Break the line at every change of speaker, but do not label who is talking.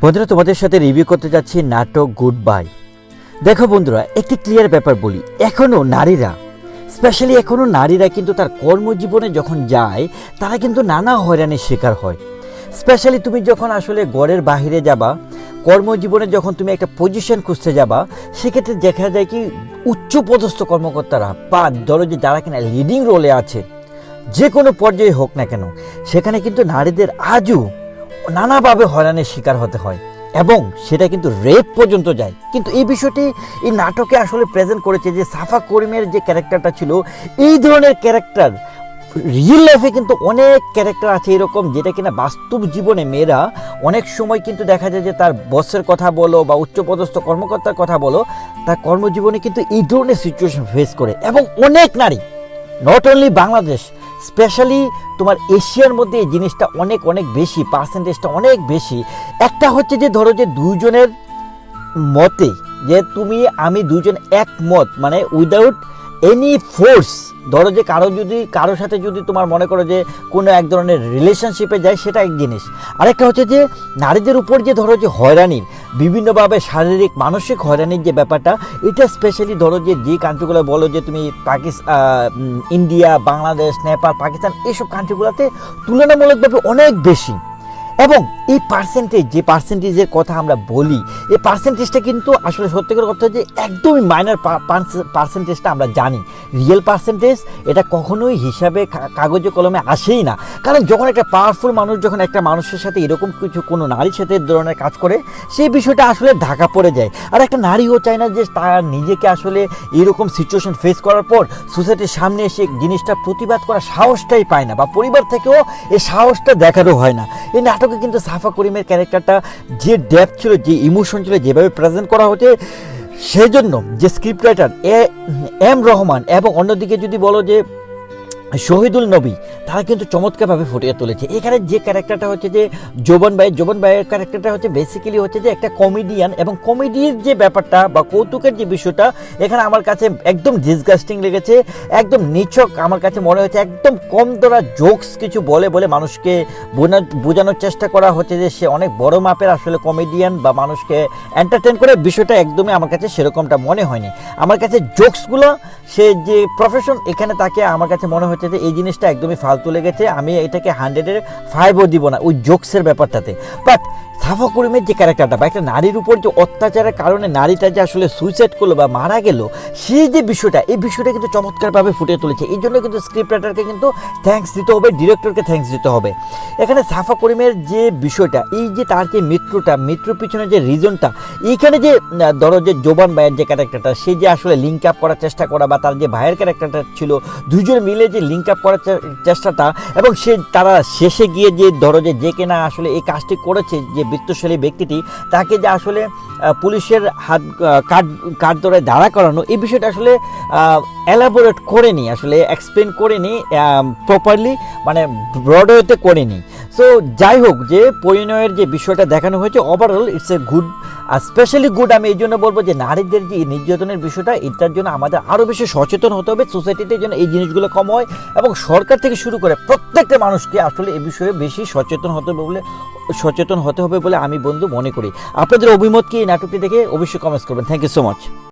বন্ধুরা, তোমাদের সাথে রিভিউ করতে যাচ্ছি নাটক গুড বাই। দেখো বন্ধুরা, একটি ক্লিয়ার ব্যাপার বলি, এখনও নারীরা কিন্তু তার কর্মজীবনে যখন যায় তারা কিন্তু নানা হয়রানির শিকার হয়। স্পেশালি তুমি যখন আসলে ঘরের বাহিরে যাবা, কর্মজীবনে যখন তুমি একটা পজিশন খুঁজতে যাবা, সেক্ষেত্রে দেখা যায় কি উচ্চপদস্থ কর্মকর্তারা বা ধরো যে যারা কিনা লিডিং রোলে আছে, যে কোনো পর্যায়ে হোক না কেন, সেখানে কিন্তু নারীদের আজও নানাভাবে হয়রানির শিকার হতে হয় এবং সেটা কিন্তু রেপ পর্যন্ত যায়। কিন্তু এই বিষয়টি এই নাটকে আসলে প্রেজেন্ট করেছে যে সাফা করিমের যে ক্যারেক্টারটা ছিল, এই ধরনের ক্যারেক্টার রিয়েল লাইফে কিন্তু অনেক ক্যারেক্টার আছে এরকম, যেটা কিনা বাস্তব জীবনে মেয়েরা অনেক সময় কিন্তু দেখা যায় যে তার বসের কথা বলো বা উচ্চপদস্থ কর্মকর্তার কথা বলো, তার কর্মজীবনে কিন্তু এই ধরনের সিচুয়েশন ফেস করে। এবং অনেক নারী, নট অনলি বাংলাদেশ, স্পেশালি তোমার এশিয়ার মধ্যে এই জিনিসটা অনেক অনেক বেশি, পার্সেন্টেজটা অনেক বেশি। একটা হচ্ছে যে ধরো যে দুজনের মতে, যে তুমি আমি দুজন একমত, মানে উইদাউট এনি ফোর্স, ধরো যে কারোর সাথে যদি তোমার মনে করো যে কোনো এক ধরনের রিলেশনশিপে যায়, সেটা এক জিনিস। আরেকটা হচ্ছে যে নারীদের উপর যে ধরো যে হয়রানির, বিভিন্নভাবে শারীরিক মানসিক হয়রানির যে ব্যাপারটা, এটা স্পেশালি ধরো যে কান্ট্রিগুলো বলো যে তুমি ইন্ডিয়া, বাংলাদেশ, নেপাল, পাকিস্তান, এইসব কান্ট্রিগুলোতে তুলনামূলকভাবে অনেক বেশি। এবং এই পার্সেন্টেজের কথা আমরা বলি, এই পার্সেন্টেজটা কিন্তু আসলে সত্যিকার কথা যে একদমই মাইনর পার্সেন্টেজটা আমরা জানি। রিয়েল পার্সেন্টেজ এটা কখনোই হিসাবে কাগজে কলমে আসেই না। কারণ যখন একটা পাওয়ারফুল মানুষ যখন একটা মানুষের সাথে এরকম কিছু কোনো নারীর সাথে ধরনের কাজ করে, সেই বিষয়টা আসলে ঢাকা পড়ে যায়। আর একটা নারীও চায় না যে তার নিজেকে আসলে এরকম সিচুয়েশন ফেস করার পর সোসাইটির সামনে এসে জিনিসটা প্রতিবাদ করার সাহসটাই পায় না, বা পরিবার থেকেও এই সাহসটা দেখানো হয় না। এই নাটকে কিন্তু সাফা করিমের ক্যারেক্টারটা যে ডেপথ ছিল, যে ইমোশন ছিল, যেভাবে প্রেজেন্ট করা হচ্ছে, সেজন্য যে স্ক্রিপ্ট রাইটার এম রহমান এবং অন্যদিকে যদি বলো যে শহীদুল নবী, তারা কিন্তু চমৎকারভাবে ফুটিয়ে তুলেছে। এখানে যে ক্যারেক্টারটা হচ্ছে যে জোবন ভাইয়ের ক্যারেক্টারটা হচ্ছে বেসিক্যালি হচ্ছে যে একটা কমেডিয়ান, এবং কমেডির যে ব্যাপারটা বা কৌতুকের যে বিষয়টা, এখানে আমার কাছে একদম ডিসগাস্টিং লেগেছে, একদম নিছক আমার কাছে মনে হচ্ছে, একদম কম ধরা জোকস কিছু বলে মানুষকে বোঝানোর চেষ্টা করা হচ্ছে যে সে অনেক বড় মাপের আসলে কমেডিয়ান বা মানুষকে এন্টারটেন করে। বিষয়টা একদমই আমার কাছে সেরকমটা মনে হয়নি। আমার কাছে জোকসগুলো, সে যে প্রফেশন, এখানে তাকে আমার কাছে মনে হচ্ছে যে এই জিনিসটা একদমই ফালতু লেগেছে। আমি এটাকে 100-এর 5ও দিব না ওই জোকসের ব্যাপারটাতে। বাট সাফা করিমের যে ক্যারেক্টারটা, বা একটা নারীর উপর যে অত্যাচারের কারণে নারীটা যে আসলে সুইসাইড করলো বা মারা গেল, সেই যে বিষয়টা, এই বিষয়টা কিন্তু চমৎকারভাবে ফুটিয়ে তুলেছে। এই জন্য কিন্তু স্ক্রিপ্ট রাইটারকে কিন্তু থ্যাঙ্কস দিতে হবে, ডিরেক্টরকে থ্যাঙ্কস দিতে হবে। এখানে সাফা করিমের যে বিষয়টা, এই যে তার যে মৃত্যুর পিছনে যে রিজনটা, এইখানে যে ধরো যে জোবান ভাইয়ের যে ক্যারেক্টারটা, সে যে আসলে লিঙ্ক আপ করার চেষ্টা করা, বা তার যে ভাইয়ের ক্যারেক্টারটা ছিল, দুজন মিলে যে লিঙ্ক আপ করার চেষ্টাটা, এবং তারা শেষে গিয়ে যে ধরো যে কিনা আসলে এই কাজটি করেছে, যে বৃত্তশালী ব্যক্তিটি, তাকে যে আসলে পুলিশের কাঠ ধরে দাঁড়া করানো, এই বিষয়টা আসলে এলাবোরেট করেনি, আসলে এক্সপ্লেন করেনি প্রপারলি, মানে ব্রডওয়েতে করেনি। সো যাই হোক, যে পরিণয়ের যে বিষয়টা দেখানো হয়েছে, ওভারঅল ইটস এ গুড, আর স্পেশালি গুড। আমি এই জন্য বলবো যে নারীদের যে নির্যাতনের বিষয়টা, এটার জন্য আমাদের আরও বেশি সচেতন হতে হবে, সোসাইটিতে যেন এই জিনিসগুলো কম হয়, এবং সরকার থেকে শুরু করে প্রত্যেকটা মানুষকে আসলে এই বিষয়ে বেশি সচেতন হতে হবে বলে আমি বন্ধু মনে করি। আপনাদের অভিমত কি এই নাটকটি দেখে অবশ্যই কমেন্টস করবেন। Thank you so much.